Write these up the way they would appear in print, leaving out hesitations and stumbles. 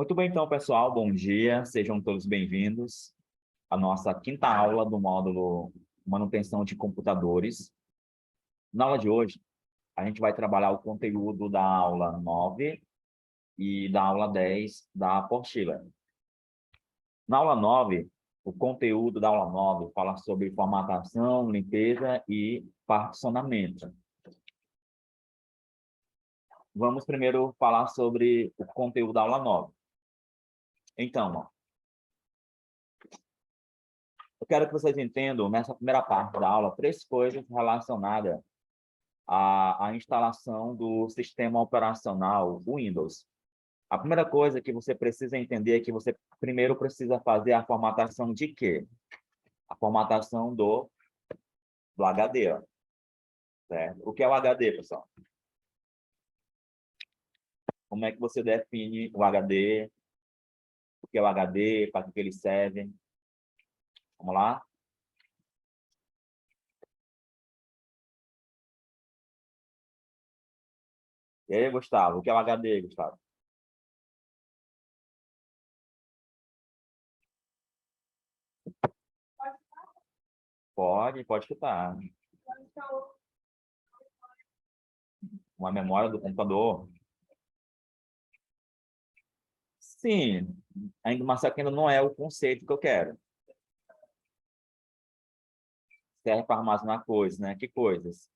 Muito bem, então, pessoal, bom dia, sejam todos bem-vindos à nossa quinta aula do módulo Manutenção de Computadores. Na aula de hoje, a gente vai trabalhar o conteúdo da aula 9 e da aula 10 da apostila. Na aula 9, o conteúdo da aula 9 fala sobre formatação, limpeza e particionamento. Vamos primeiro falar sobre o conteúdo da aula 9. Então, eu quero que vocês entendam, nessa primeira parte da aula, três coisas relacionadas à instalação do sistema operacional Windows. A primeira coisa que você precisa entender é que você primeiro precisa fazer a formatação de quê? A formatação do HD, ó, certo? O que é o HD, pessoal? Como é que você define o HD? O que é o HD? Para que ele serve? Vamos lá? E aí, Gustavo? O que é o HD, Gustavo? Pode escutar. Uma memória do computador. Sim, mas só que ainda não é o conceito que eu quero. Serve para armazenar coisas, né? Que coisas?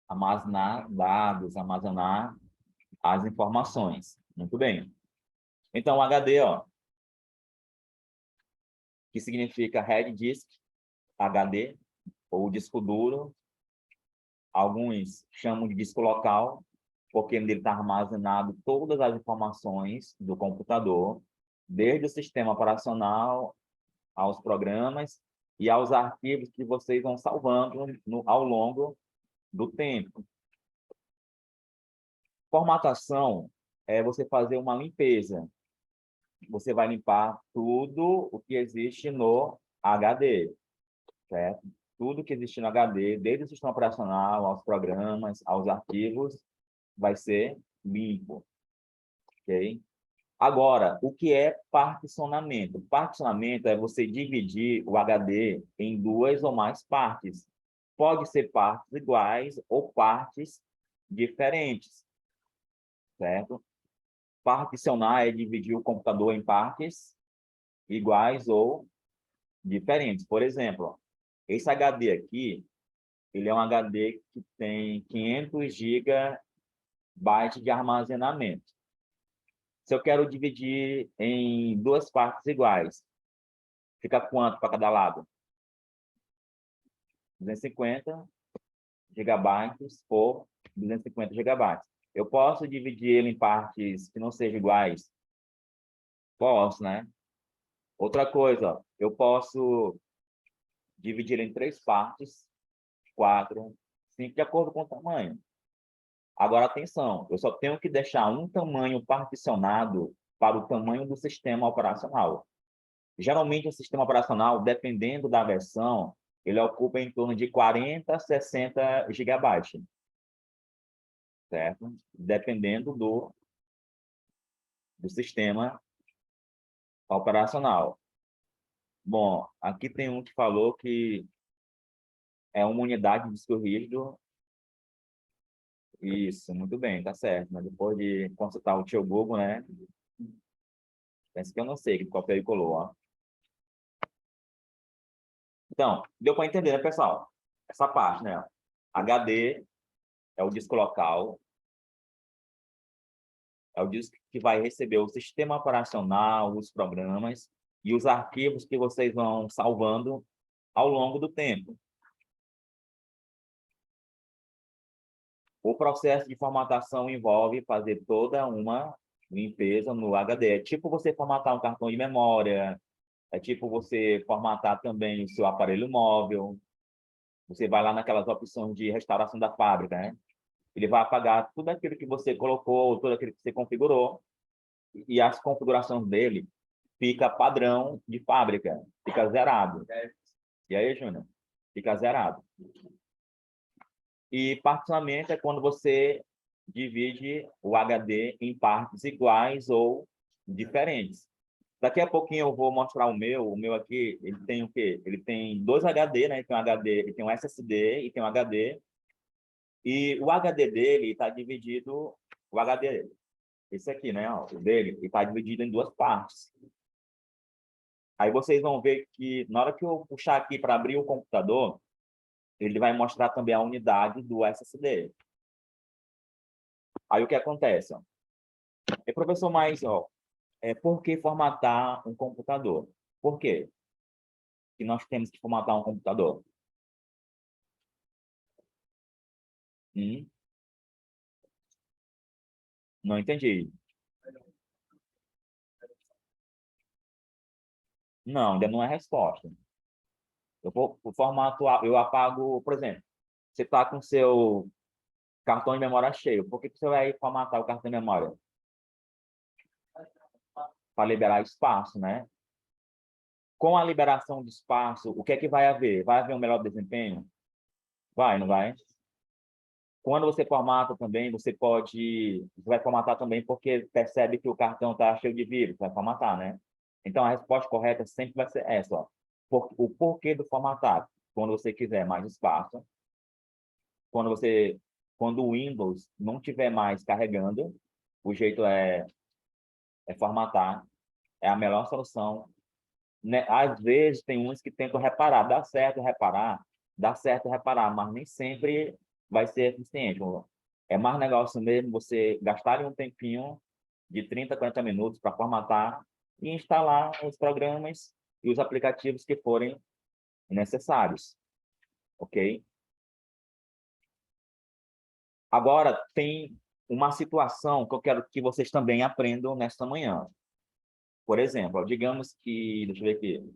Armazenar dados, armazenar as informações. Muito bem. Então, o HD, ó, que significa Hard Disk, HD, ou disco duro. Alguns chamam de disco local, porque nele está armazenado todas as informações do computador, desde o sistema operacional aos programas e aos arquivos que vocês vão salvando ao longo do tempo. Formatação é você fazer uma limpeza. Você vai limpar tudo o que existe no HD, certo? Tudo que existe no HD, desde o sistema operacional, aos programas, aos arquivos, vai ser limpo, ok? Agora, o que é particionamento? Particionamento é você dividir o HD em duas ou mais partes. Pode ser partes iguais ou partes diferentes, certo? Particionar é dividir o computador em partes iguais ou diferentes. Por exemplo, esse HD aqui, ele é um HD que tem 500 GB de armazenamento. Se eu quero dividir em duas partes iguais, fica quanto para cada lado? 250 gigabytes por 250 gigabytes. Eu posso dividir ele em partes que não sejam iguais? Posso, né? Outra coisa, ó, eu posso dividir em três partes, 4, 5, de acordo com o tamanho. Agora, atenção, eu só tenho que deixar um tamanho particionado para o tamanho do sistema operacional. Geralmente, o sistema operacional, dependendo da versão, ele ocupa em torno de 40 a 60 gigabytes, certo? Dependendo do sistema operacional. Bom, aqui tem um que falou que é uma unidade de disco rígido. Isso, muito bem, tá certo. Mas depois de consultar o tio Google, né? Pensa que eu não sei que copiou e colou, ó. Então, deu para entender, né, pessoal? Essa parte, né? HD é o disco local, é o disco que vai receber o sistema operacional, os programas e os arquivos que vocês vão salvando ao longo do tempo. O processo de formatação envolve fazer toda uma limpeza no HD. É tipo você formatar um cartão de memória, é tipo você formatar também o seu aparelho móvel. Você vai lá naquelas opções de restauração da fábrica, né? Ele vai apagar tudo aquilo que você colocou, tudo aquilo que você configurou, e as configurações dele fica padrão de fábrica, fica zerado. E aí, Júnior? Fica zerado. E particionamento é quando você divide o HD em partes iguais ou diferentes. Daqui a pouquinho eu vou mostrar o meu aqui, ele tem o quê? Ele tem dois HD, né? Ele tem um HD, ele tem um SSD e tem um HD. E o HD dele está dividido, o HD, esse aqui, né? Ó, o dele, está dividido em duas partes. Aí vocês vão ver que na hora que eu puxar aqui para abrir o computador, ele vai mostrar também a unidade do SSD. Aí o que acontece? Ó? Professor, mas ó, por que formatar um computador? Por quê que nós temos que formatar um computador? Hum? Não entendi. Não, ainda não é resposta. Eu vou o formato, eu apago, por exemplo, você está com seu cartão de memória cheio. Por que você vai formatar o cartão de memória? Para liberar espaço, né? Com a liberação de espaço, o que é que vai haver? Vai haver um melhor desempenho? Vai, não vai? Quando você formata também, você vai formatar também porque percebe que o cartão está cheio de vírus, vai formatar, né? Então, a resposta correta sempre vai ser essa, ó. O porquê do formatar. Quando você quiser mais espaço, quando o Windows não estiver mais carregando, o jeito é formatar, é a melhor solução, né? Às vezes tem uns que tentam reparar, dá certo reparar, mas nem sempre vai ser eficiente. É mais negócio mesmo você gastar um tempinho de 30, 40 minutos para formatar e instalar os programas e os aplicativos que forem necessários, ok? Agora, tem uma situação que eu quero que vocês também aprendam nesta manhã. Por exemplo, digamos que, deixa eu ver aqui,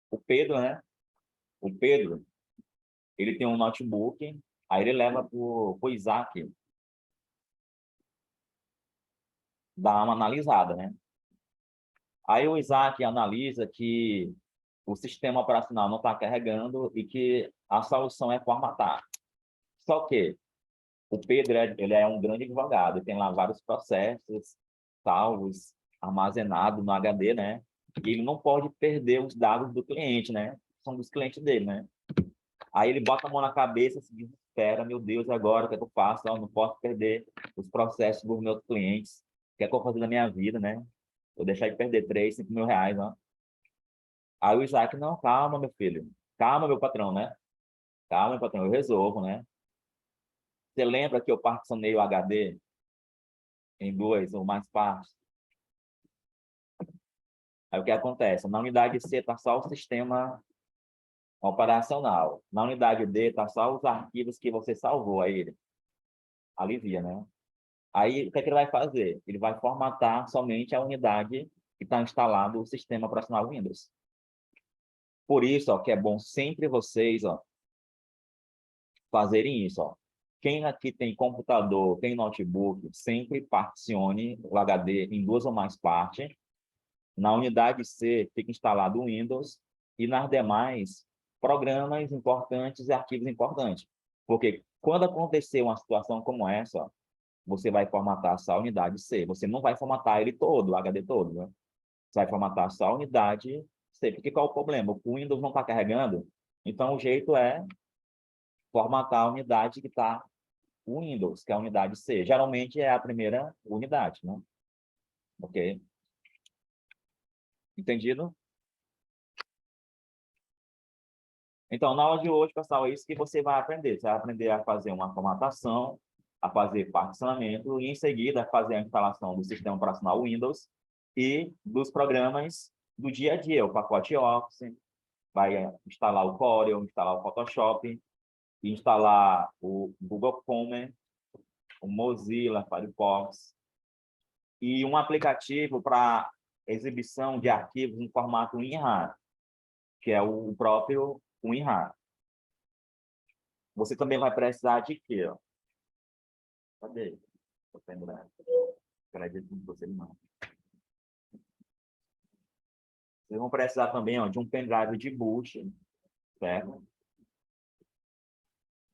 o Pedro, né? O Pedro, ele tem um notebook, aí ele leva para o Isaac dar uma analisada, né? Aí o Isaac analisa que o sistema operacional não está carregando e que a solução é formatar. Só que o Pedro ele é um grande advogado, tem lá vários processos salvos, armazenados no HD, né? E ele não pode perder os dados do cliente, né? São dos clientes dele, né? Aí ele bota a mão na cabeça e se desespera, meu Deus, agora o que é que eu faço? Eu não posso perder os processos dos meus clientes. O que é que eu vou fazer na minha vida, né? Vou deixar de perder 3, 5 mil reais, ó. Aí o Isaac, não, calma, meu filho. Calma, meu patrão, né? Calma, meu patrão, eu resolvo, né? Você lembra que eu particionei o HD em duas ou mais partes? Aí o que acontece? Na unidade C está só o sistema operacional. Na unidade D está só os arquivos que você salvou. Aí ele alivia, né? Aí o que é que ele vai fazer? Ele vai formatar somente a unidade que está instalado o sistema operacional Windows. Por isso, ó, que é bom sempre vocês, ó, fazerem isso, ó. Quem aqui tem computador, tem notebook, sempre particione o HD em duas ou mais partes. Na unidade C fica instalado o Windows e nas demais programas importantes e arquivos importantes. Porque quando acontecer uma situação como essa, ó, você vai formatar só a unidade C. Você não vai formatar ele todo, o HD todo, né? Você vai formatar só a unidade C. Porque qual é o problema? O Windows não está carregando, então o jeito é formatar a unidade que está o Windows, que é a unidade C. Geralmente é a primeira unidade, né? Ok? Entendido? Então, na aula de hoje, pessoal, é isso que você vai aprender. Você vai aprender a fazer uma formatação, a fazer particionamento e, em seguida, a fazer a instalação do sistema operacional Windows e dos programas do dia a dia, o pacote Office, vai instalar o Corel, instalar o Photoshop, instalar o Google Chrome, o Mozilla Firefox e um aplicativo para exibição de arquivos em formato WinRAR, que é o próprio WinRAR. Você também vai precisar de quê? Ó? Cadê? Estou pendurado. Acredito que você não. Vocês vão precisar também, ó, de um pendrive de boot, certo?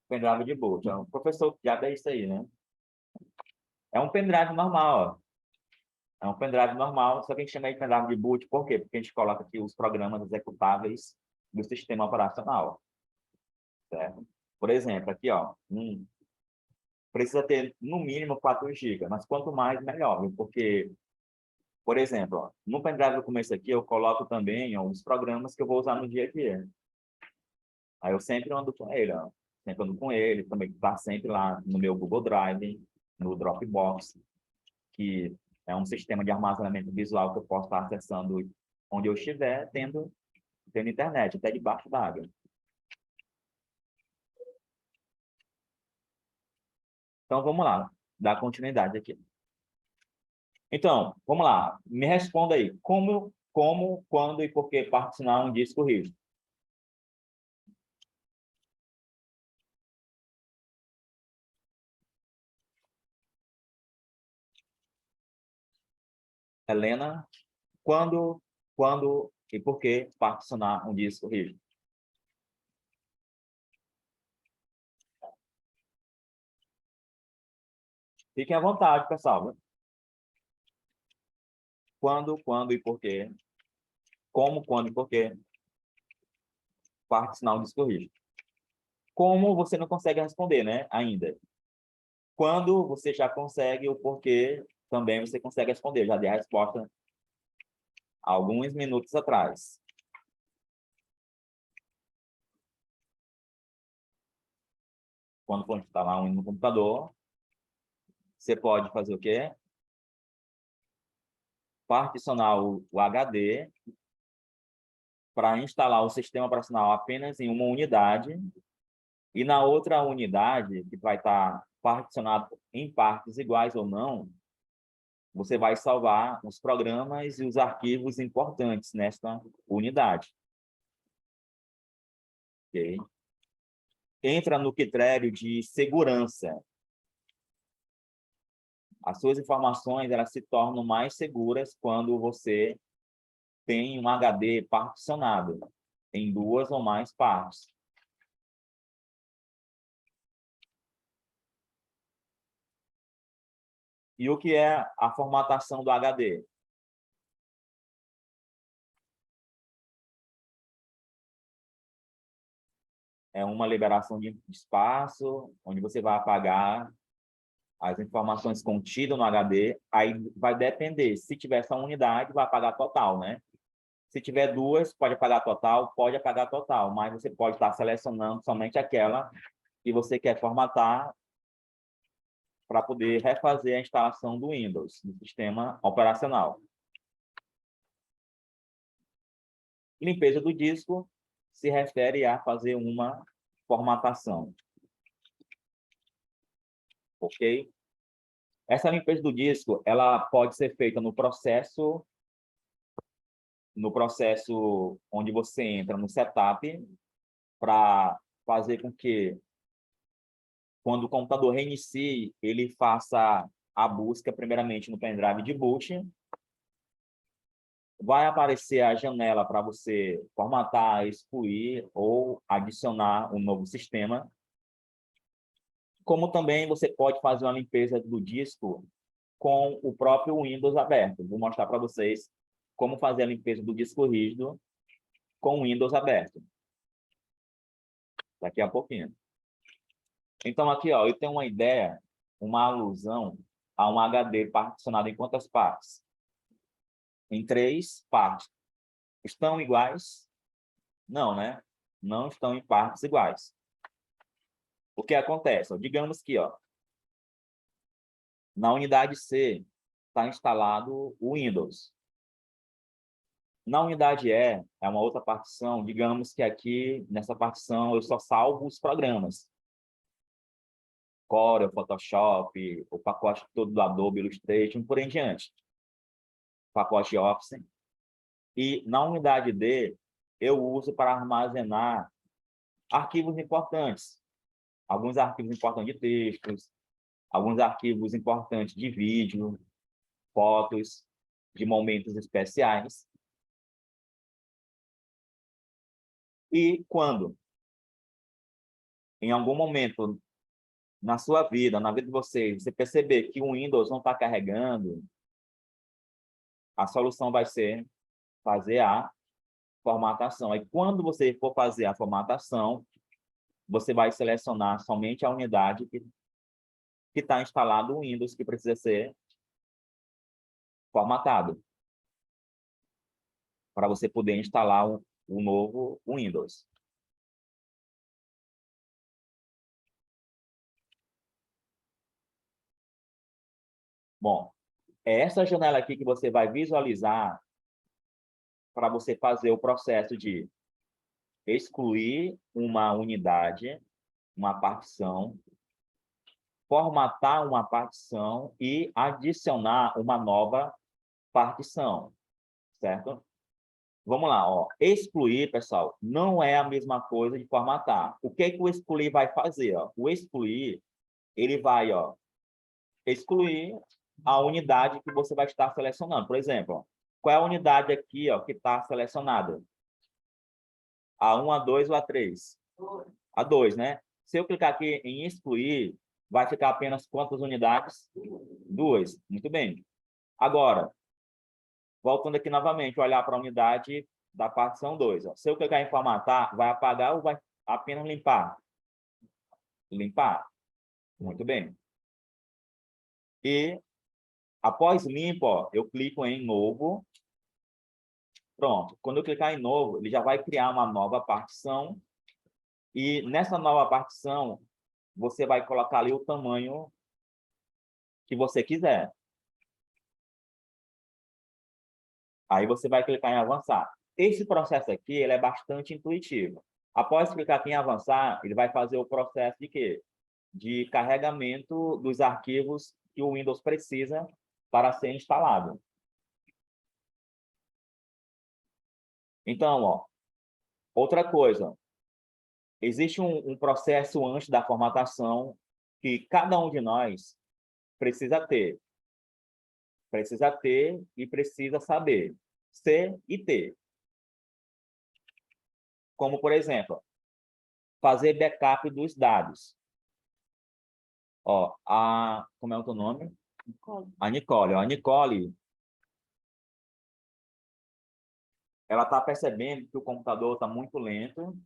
Pendrive de boot. O professor já deu isso aí, né? É um pendrive normal, ó. É um pendrive normal, só que a gente chama de pendrive de boot, por quê? Porque a gente coloca aqui os programas executáveis do sistema operacional, certo? Por exemplo, aqui, ó, precisa ter no mínimo 4 GB, mas quanto mais, melhor, viu? Porque, por exemplo, ó, no pendrive do começo aqui, eu coloco também ó, os programas que eu vou usar no dia a dia. Aí eu sempre ando com ele, ó. Sempre ando com ele, também está sempre lá no meu Google Drive, no Dropbox, que é um sistema de armazenamento visual que eu posso estar acessando onde eu estiver, tendo internet, até debaixo d'água. Então, vamos lá, dar continuidade aqui. Então, vamos lá, me responda aí, quando e por que particionar um disco rígido? Helena, quando e por que particionar um disco rígido? Fiquem à vontade, pessoal. Viu? Quando e por quê? Como, quando e por quê? Particionar um disco rígido. Como você não consegue responder, né? Ainda. Quando você já consegue, o porquê também você consegue responder. Já dei a resposta alguns minutos atrás. Quando for instalar um no computador, você pode fazer o quê? Particionar o HD para instalar o sistema operacional apenas em uma unidade e na outra unidade, que vai estar particionado em partes iguais ou não, você vai salvar os programas e os arquivos importantes nesta unidade. Okay? Entra no critério de segurança. As suas informações elas se tornam mais seguras quando você tem um HD particionado em 2 ou mais partes. E o que é a formatação do HD? É uma liberação de espaço, onde você vai apagar as informações contidas no HD, aí vai depender. Se tiver só uma unidade, vai apagar total, né? Se tiver 2, pode apagar total, pode apagar total, mas você pode estar selecionando somente aquela que você quer formatar para poder refazer a instalação do Windows, do sistema operacional. Limpeza do disco se refere a fazer uma formatação. Ok? Essa limpeza do disco, ela pode ser feita no processo onde você entra no setup para fazer com que, quando o computador reinicie, ele faça a busca primeiramente no pendrive de boot. Vai aparecer a janela para você formatar, excluir ou adicionar um novo sistema. Como também você pode fazer uma limpeza do disco com o próprio Windows aberto. Vou mostrar para vocês como fazer a limpeza do disco rígido com o Windows aberto. Daqui a pouquinho. Então, aqui, ó, eu tenho uma ideia, uma alusão a um HD particionado em quantas partes? Em 3 partes. Estão iguais? Não, né? Não estão em partes iguais. O que acontece? Ó, digamos que, ó, na unidade C está instalado o Windows. Na unidade E, é uma outra partição, digamos que aqui, nessa partição, eu só salvo os programas. Corel, Photoshop, o pacote todo do Adobe Illustrator, por em diante. Pacote Office. E na unidade D, eu uso para armazenar arquivos importantes. Alguns arquivos importantes de textos, alguns arquivos importantes de vídeo, fotos, de momentos especiais. E quando, em algum momento na sua vida, na vida de vocês, você perceber que o Windows não está carregando, a solução vai ser fazer a formatação. Aí, quando você for fazer a formatação, você vai selecionar somente a unidade que está instalado o Windows, que precisa ser formatado, para você poder instalar o novo Windows. Bom, é essa janela aqui que você vai visualizar para você fazer o processo de excluir uma unidade, uma partição, formatar uma partição e adicionar uma nova partição, certo? Vamos lá, ó. Excluir, pessoal, não é a mesma coisa de formatar. O que é que o excluir vai fazer? Ó? O excluir, ele vai, ó, excluir a unidade que você vai estar selecionando. Por exemplo, ó, qual é a unidade aqui, ó, que está selecionada? A1, A2 ou A3? A2, né? Se eu clicar aqui em excluir, vai ficar apenas quantas unidades? 2. Muito bem. Agora, voltando aqui novamente, olhar para a unidade da partição 2. Ó. Se eu clicar em formatar, vai apagar ou vai apenas limpar? Limpar. Muito bem. E, após limpo, ó, eu clico em novo. Pronto. Quando eu clicar em novo, ele já vai criar uma nova partição. E nessa nova partição, você vai colocar ali o tamanho que você quiser. Aí você vai clicar em avançar. Esse processo aqui, ele é bastante intuitivo. Após clicar aqui em avançar, ele vai fazer o processo de quê? De carregamento dos arquivos que o Windows precisa para ser instalado. Então, ó, outra coisa, existe um processo antes da formatação que cada um de nós precisa ter. Precisa ter e precisa saber. Ser e ter. Como, por exemplo, fazer backup dos dados. Ó, como é o teu nome? Nicole. A Nicole. Ó, a Nicole, ela está percebendo que o computador está muito lento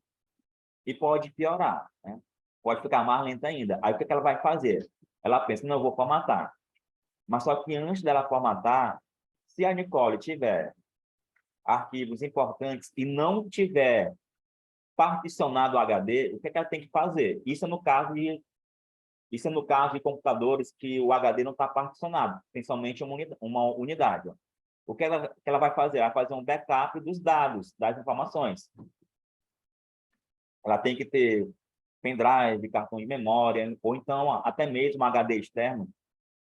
e pode piorar, né? Pode ficar mais lento ainda. Aí, o que ela vai fazer? Ela pensa, não, eu vou formatar. Mas só que antes dela formatar, se a Nicole tiver arquivos importantes e não tiver particionado o HD, o que ela tem que fazer? Isso é no caso de computadores que o HD não está particionado, tem somente uma unidade. Ó. O que ela vai fazer? Ela vai fazer um backup dos dados, das informações. Ela tem que ter pendrive, cartão de memória, ou então até mesmo HD externo,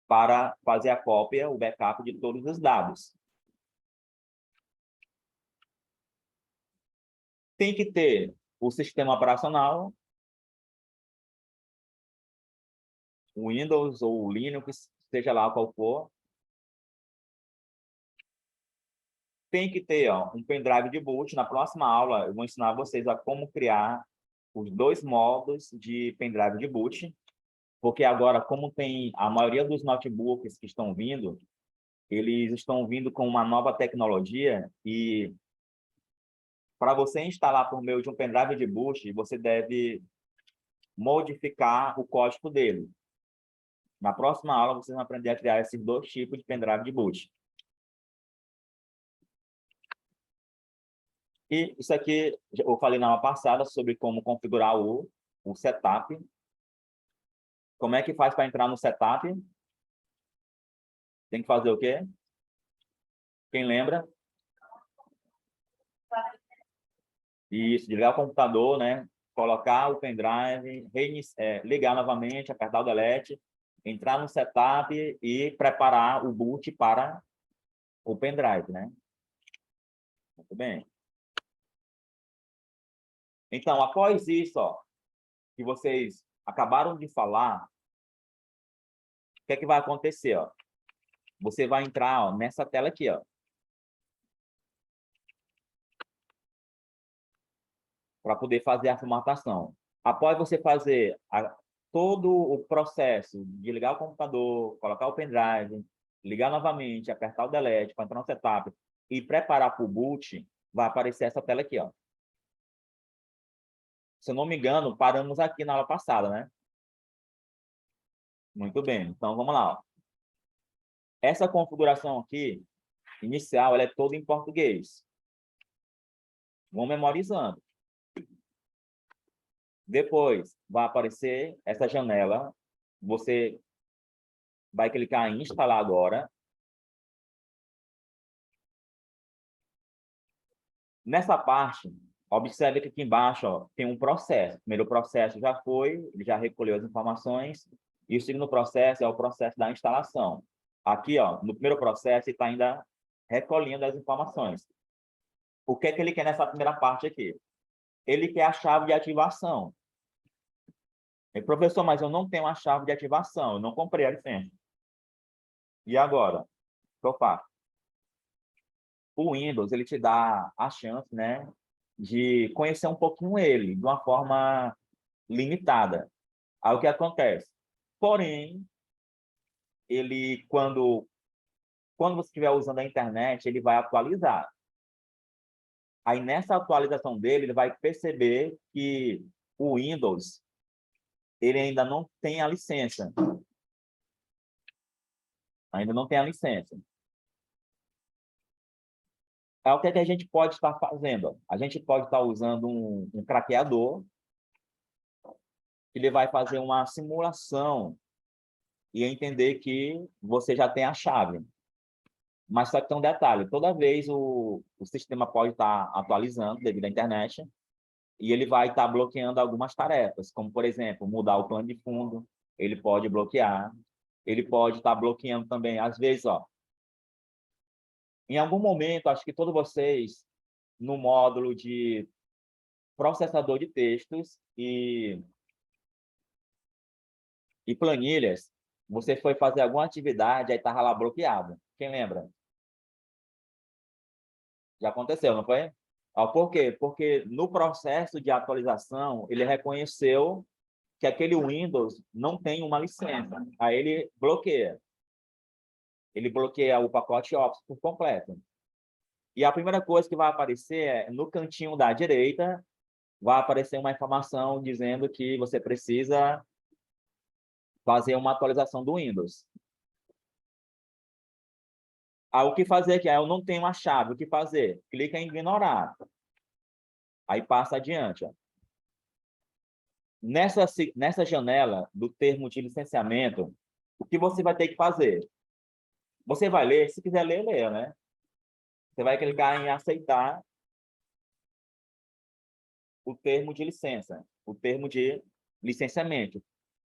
para fazer a cópia, o backup de todos os dados. Tem que ter o sistema operacional, o Windows ou o Linux, seja lá qual for. Tem que ter ó, um pendrive de boot. Na próxima aula, eu vou ensinar vocês a como criar os dois modos de pendrive de boot, porque agora, como tem a maioria dos notebooks que estão vindo, eles estão vindo com uma nova tecnologia e para você instalar por meio de um pendrive de boot, você deve modificar o código dele. Na próxima aula, vocês vão aprender a criar esses dois tipos de pendrive de boot. E isso aqui, eu falei na aula passada sobre como configurar o setup. Como é que faz para entrar no setup? Tem que fazer o quê? Quem lembra? Isso, ligar o computador, né? Colocar o pendrive, ligar novamente, apertar o delete, entrar no setup e preparar o boot para o pendrive, né? Muito bem. Então, após isso, ó, que vocês acabaram de falar, o que é que vai acontecer? Ó? Você vai entrar ó, nessa tela aqui. Ó. para poder fazer a formatação. Após você fazer todo o processo de ligar o computador, colocar o pendrive, ligar novamente, apertar o delete para entrar no setup e preparar para o boot, vai aparecer essa tela aqui, ó. Se eu não me engano, paramos aqui na aula passada, né? Muito bem, então vamos lá, ó. Essa configuração aqui, inicial, ela é toda em português. Vamos memorizando. Depois vai aparecer essa janela. Você vai clicar em instalar agora. Nessa parte, observe que aqui embaixo, ó, tem um processo. O primeiro processo já foi, ele já recolheu as informações. E o segundo processo é o processo da instalação. Aqui, ó, no primeiro processo, ele está ainda recolhendo as informações. O que é que ele quer nessa primeira parte aqui? Ele quer a chave de ativação. E, professor, mas eu não tenho a chave de ativação, eu não comprei a licença. E agora? O que eu faço? O Windows, ele te dá a chance, né, de conhecer um pouquinho ele, de uma forma limitada. Aí o que acontece? Porém, ele, quando você estiver usando a internet, ele vai atualizar. Aí, nessa atualização dele, ele vai perceber que o Windows, ele ainda não tem a licença. Ainda não tem a licença. É o que a gente pode estar fazendo? A gente pode estar usando um craqueador, que ele vai fazer uma simulação e entender que você já tem a chave. Mas só que tem um detalhe, toda vez o sistema pode estar atualizando devido à internet e ele vai estar bloqueando algumas tarefas, como, por exemplo, mudar o plano de fundo, ele pode bloquear, ele pode estar bloqueando também, às vezes, ó, em algum momento, acho que todos vocês, no módulo de processador de textos e planilhas, você foi fazer alguma atividade, aí estava lá bloqueado. Quem lembra? Já aconteceu, não foi? Por quê? Porque no processo de atualização, ele reconheceu que aquele Windows não tem uma licença. Aí ele bloqueia. Ele bloqueia o pacote Office por completo. E a primeira coisa que vai aparecer é, no cantinho da direita, vai aparecer uma informação dizendo que você precisa fazer uma atualização do Windows. O que fazer aqui? Eu não tenho a chave. O que fazer? Clica em ignorar. Aí passa adiante. Ó. Nessa janela do termo de licenciamento, o que você vai ter que fazer? Você vai ler, se quiser ler, leia, né? Você vai clicar em aceitar o termo de licença, o termo de licenciamento.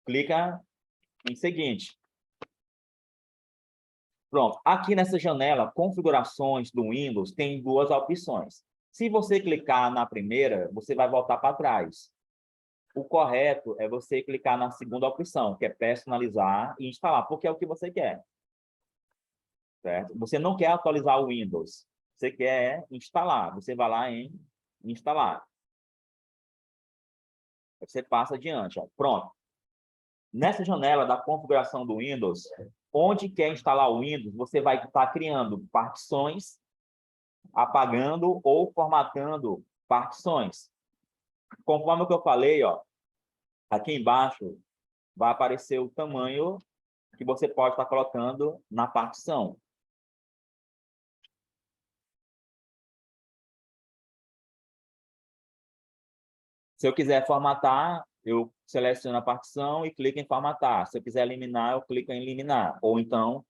Clica em seguinte. Pronto. Aqui nessa janela, configurações do Windows, tem duas opções. Se você clicar na primeira, você vai voltar para trás. O correto é você clicar na segunda opção, que é personalizar e instalar, porque é o que você quer. Certo? Você não quer atualizar o Windows, você quer instalar. Você vai lá em instalar. Você passa adiante. Ó. Pronto. Nessa janela da configuração do Windows, onde quer instalar o Windows, você vai estar criando partições, apagando ou formatando partições. Conforme o que eu falei, ó, aqui embaixo vai aparecer o tamanho que você pode estar colocando na partição. Se eu quiser formatar, eu seleciono a partição e clico em formatar. Se eu quiser eliminar, eu clico em eliminar. Ou então,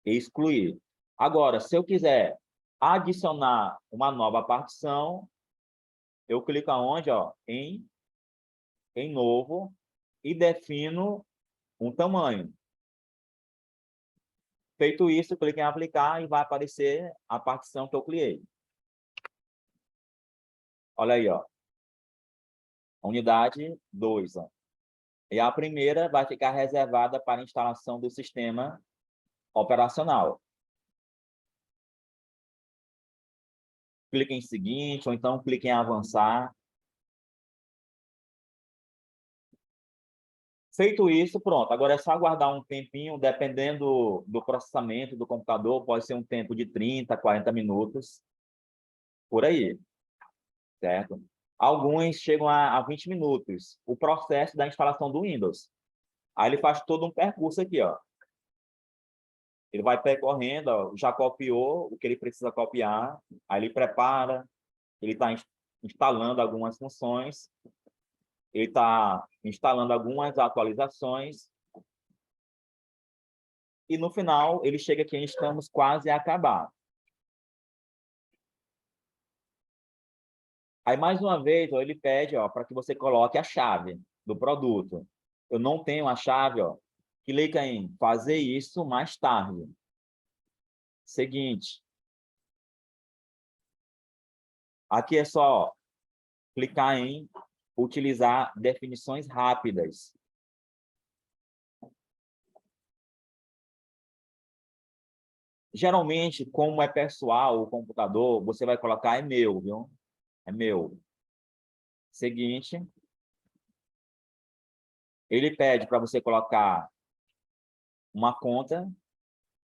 excluir. Agora, se eu quiser adicionar uma nova partição, eu clico aonde? Ó, em novo e defino um tamanho. Feito isso, clique em aplicar e vai aparecer a partição que eu criei. Olha aí, ó. Unidade 2. Ó. E a primeira vai ficar reservada para instalação do sistema operacional. Clique em seguinte, ou então clique em avançar. Feito isso, pronto. Agora é só aguardar um tempinho, dependendo do processamento do computador, pode ser um tempo de 30, 40 minutos, por aí, certo? Alguns chegam a 20 minutos, o processo da instalação do Windows. Aí ele faz todo um percurso aqui, ó. Ele vai percorrendo, ó, já copiou o que ele precisa copiar, aí ele prepara, ele está instalando algumas funções, ele está instalando algumas atualizações, e no final ele chega aqui, estamos quase a acabar. Aí, mais uma vez, ó, ele pede para que você coloque a chave do produto. Eu não tenho a chave, ó, clica em fazer isso mais tarde. Seguinte. Aqui é só clicar em utilizar definições rápidas. Geralmente, como é pessoal o computador, você vai colocar é meu, viu? É meu. Seguinte. Ele pede para você colocar uma conta.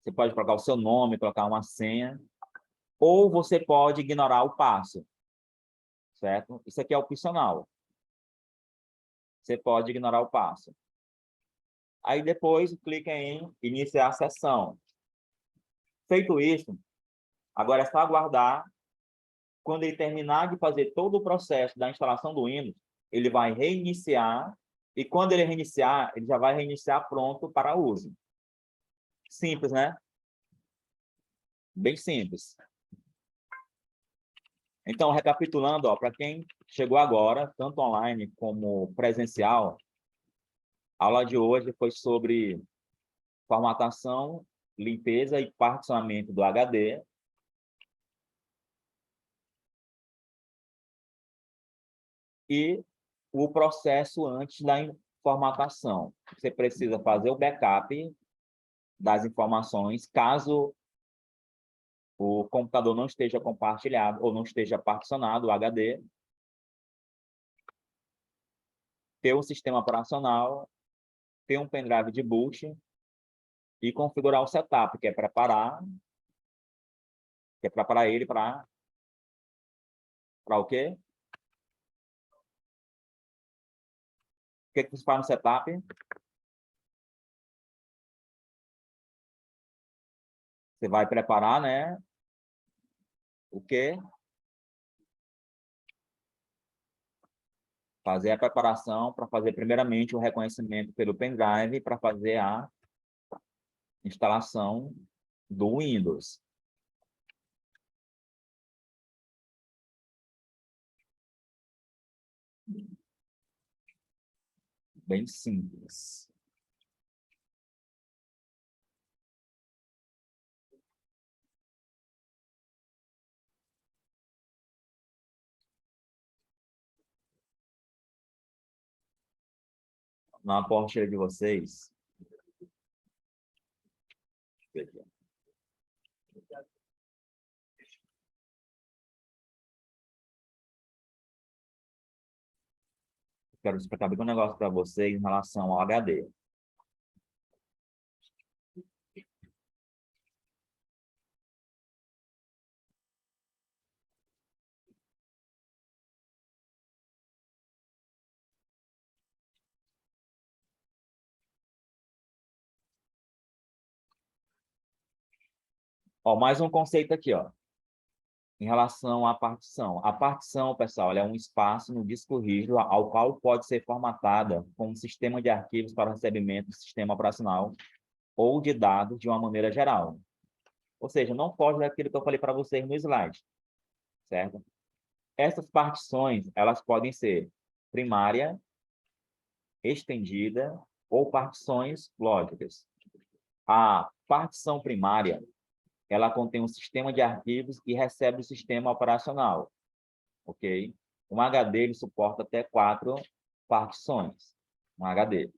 Você pode colocar o seu nome, colocar uma senha. Ou você pode ignorar o passo. Certo? Isso aqui é opcional. Você pode ignorar o passo. Aí depois clica em iniciar a sessão. Feito isso, agora é só aguardar. Quando ele terminar de fazer todo o processo da instalação do Windows, ele vai reiniciar, e quando ele reiniciar, ele já vai reiniciar pronto para uso. Simples, né? Bem simples. Então, recapitulando, para quem chegou agora, tanto online como presencial, a aula de hoje foi sobre formatação, limpeza e particionamento do HD. E o processo antes da formatação. Você precisa fazer o backup das informações, caso o computador não esteja compartilhado ou não esteja particionado, o HD. Ter um sistema operacional, ter um pendrive de boot e configurar o setup, que é preparar ele para o quê? O que você faz no setup? Você vai preparar, né? O quê? Fazer a preparação para fazer, primeiramente, o reconhecimento pelo pendrive para fazer a instalação do Windows. Bem simples. Na apostila de vocês, quero explicar bem um negócio para vocês em relação ao HD. Ó, mais um conceito aqui, ó, em relação à partição. A partição, pessoal, ela é um espaço no disco rígido ao qual pode ser formatada como um sistema de arquivos para recebimento do sistema operacional ou de dados de uma maneira geral. Ou seja, não foge daquilo que eu falei para vocês no slide, certo? Essas partições, elas podem ser primária, estendida ou partições lógicas. A partição primária, ela contém um sistema de arquivos e recebe o sistema operacional, ok? Um HD ele suporta até 4 partições, um HD.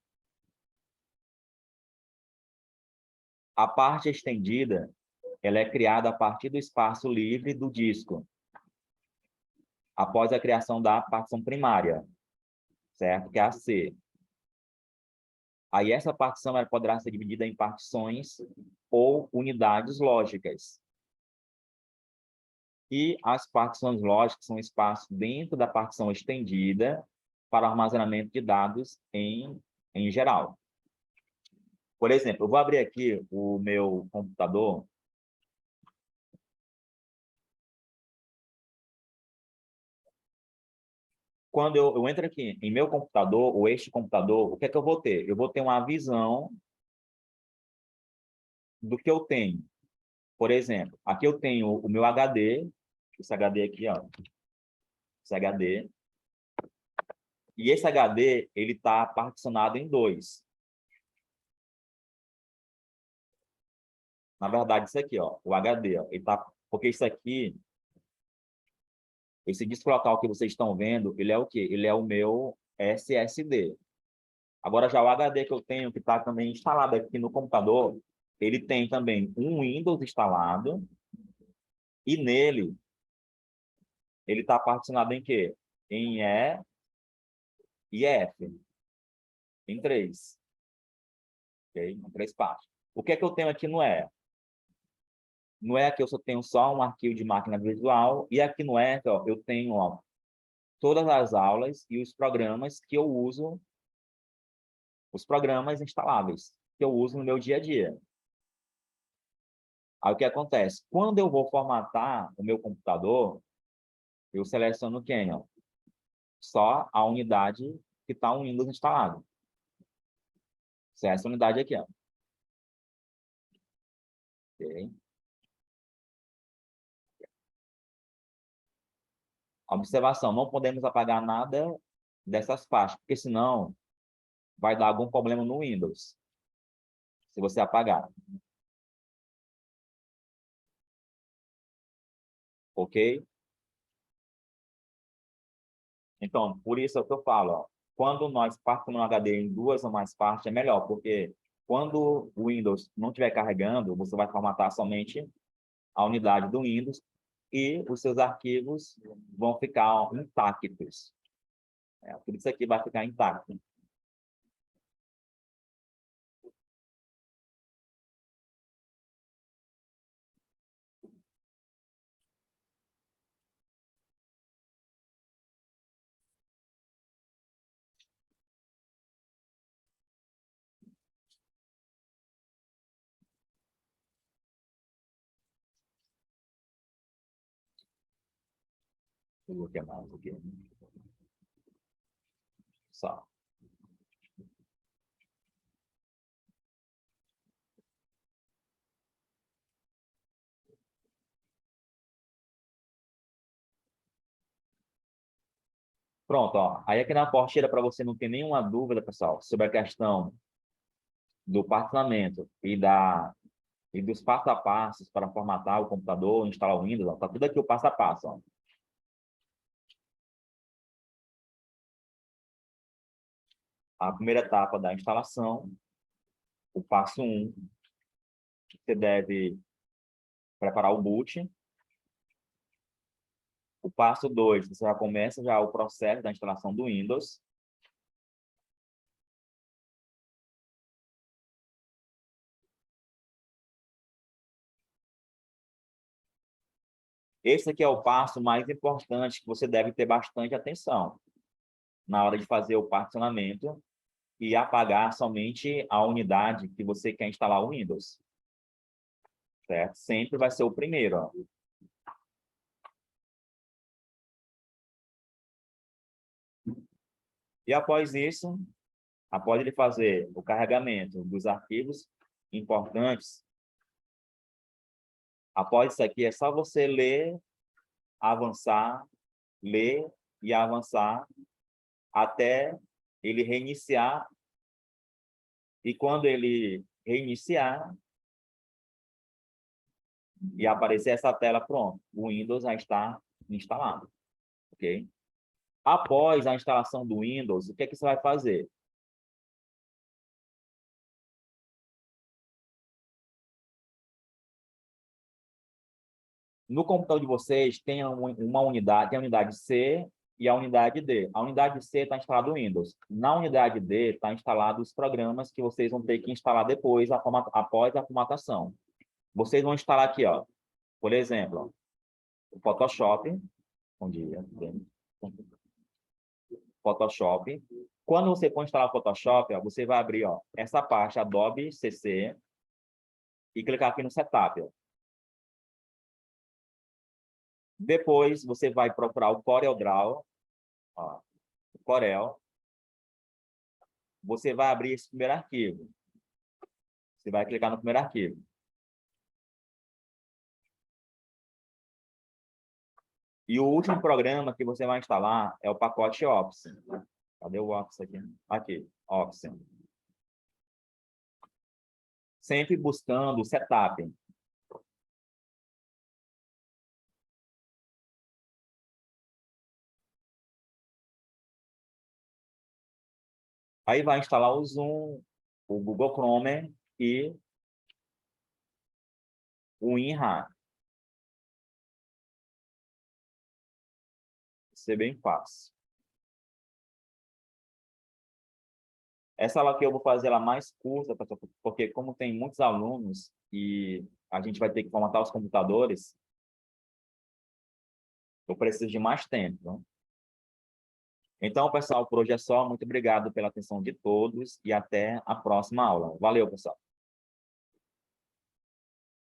A parte estendida, ela é criada a partir do espaço livre do disco, após a criação da partição primária, certo? Que é a C. Aí essa partição ela poderá ser dividida em partições ou unidades lógicas. E as partições lógicas são espaços dentro da partição estendida para armazenamento de dados em geral. Por exemplo, eu vou abrir aqui o meu computador. Quando eu entro aqui em meu computador, ou este computador, o que é que eu vou ter? Eu vou ter uma visão do que eu tenho. Por exemplo, aqui eu tenho o meu HD, esse HD aqui, ó, esse HD, e esse HD, ele está particionado em dois. Na verdade, isso aqui, ó, o HD, ó, ele tá, porque isso aqui, esse disco local que vocês estão vendo, ele é o quê? Ele é o meu SSD. Agora, já o HD que eu tenho, que está também instalado aqui no computador, ele tem também um Windows instalado, e nele, ele está particionado em quê? Em E e F, em três. Okay? Em três partes. O que é que eu tenho aqui no E? No E aqui eu só tenho só um arquivo de máquina virtual, e aqui no E ó, eu tenho ó, todas as aulas e os programas que eu uso, os programas instaláveis, que eu uso no meu dia a dia. Aí o que acontece? Quando eu vou formatar o meu computador, eu seleciono quem? Ó? Só a unidade que está o Windows instalado. Essa unidade aqui. Ó. Okay. Observação, não podemos apagar nada dessas pastas, porque senão vai dar algum problema no Windows, se você apagar. Ok? Então, por isso é o que eu falo. Ó. Quando nós partimos no HD em duas ou mais partes, é melhor, porque quando o Windows não estiver carregando, você vai formatar somente a unidade do Windows e os seus arquivos vão ficar intactos. Tudo isso aqui vai ficar intacto. O que mais aqui? Só. Pronto, ó. Aí aqui na porteira, para você não ter nenhuma dúvida, pessoal, sobre a questão do particionamento e dos passo a passos para formatar o computador, instalar o Windows, está tudo aqui o passo a passo. Ó. A primeira etapa da instalação, o passo 1, você deve preparar o boot. O passo 2, você já começa já o processo da instalação do Windows. Esse aqui é o passo mais importante que você deve ter bastante atenção na hora de fazer o particionamento e apagar somente a unidade que você quer instalar o Windows. Certo? Sempre vai ser o primeiro. Ó. E após isso, após ele fazer o carregamento dos arquivos importantes, após isso aqui é só você ler e avançar até ele reiniciar. E quando ele reiniciar e aparecer essa tela, pronto, o Windows já está instalado. Ok? Após a instalação do Windows, o que é que você vai fazer? No computador de vocês tem uma unidade, tem a unidade C e a unidade D. A unidade C está instalado o Windows. Na unidade D está instalado os programas que vocês vão ter que instalar depois, após a formatação. Vocês vão instalar aqui, ó, por exemplo, ó, o Photoshop. Bom dia. Photoshop. Quando você for instalar o Photoshop, ó, você vai abrir, ó, essa parte Adobe CC e clicar aqui no Setup. Ó. Depois, você vai procurar o CorelDRAW, ó, o Corel. Você vai abrir esse primeiro arquivo. Você vai clicar no primeiro arquivo. E o último programa que você vai instalar é o pacote Office. Cadê o Office aqui? Aqui, Office. Sempre buscando o setup. Aí vai instalar o Zoom, o Google Chrome e o WinRAR. Isso é bem fácil. Essa aula aqui eu vou fazer ela mais curta, porque como tem muitos alunos e a gente vai ter que formatar os computadores, eu preciso de mais tempo. Né? Então, pessoal, por hoje é só. Muito obrigado pela atenção de todos e até a próxima aula. Valeu, pessoal.